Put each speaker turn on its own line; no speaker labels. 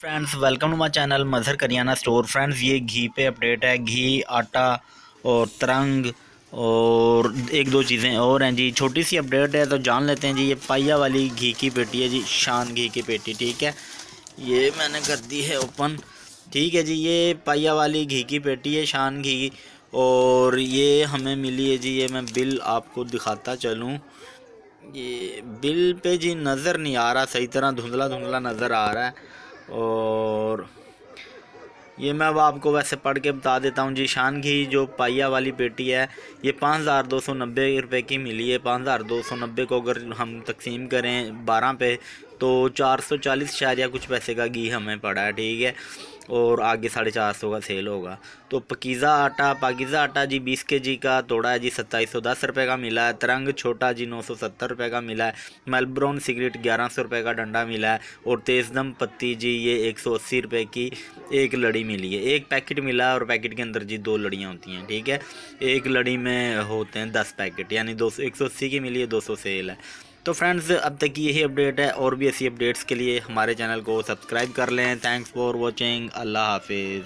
Friends welcome to my channel Mazhar Kariyana store. Friends ये घी पे अपडेट है। घी, आटा और तरंग और एक दो चीज़ें और हैं जी। छोटी सी अपडेट है तो जान लेते हैं जी। ये पाइया वाली घी की पेटी है जी, शान घी की पेटी। ठीक है, ये मैंने कर दी है ओपन। ठीक है जी, ये पाइया वाली घी की पेटी है, शान घी। और ये हमें मिली है जी। ये मैं बिल आपको दिखाता चलूँ। ये बिल पे जी नज़र नहीं आ रहा सही तरह, धुंधला धुंधला नज़र आ रहा है। और ये मैं अब आपको वैसे पढ़ के बता देता हूँ जी। शान घी जो पाइया वाली पेटी है, ये 5290 रुपये की मिली है। 5290 को अगर हम तकसीम करें 12 पे तो 440 शायद या कुछ पैसे का घी हमें पड़ा है। ठीक है, और आगे 450 का सेल होगा। तो पाकिज़ा आटा जी 20 kg का तोड़ा है जी, 2710 रुपये का मिला है। तरंग छोटा जी 970 रुपये का मिला है। मेलब्राउन सिगरेट 1100 रुपये का डंडा मिला है। और तेज़दम पत्ती जी ये 180 रुपये की एक लड़ी मिली है। एक पैकेट मिला है और पैकेट के अंदर जी 2 लड़ियाँ होती हैं। ठीक है, एक लड़ी में होते हैं 10 पैकेट, यानी 200 180 की मिली है, 200 सेल है। तो फ्रेंड्स अब तक की यही अपडेट है। और भी ऐसी अपडेट्स के लिए हमारे चैनल को सब्सक्राइब कर लें। Thanks for watching. अल्लाह हाफिज़।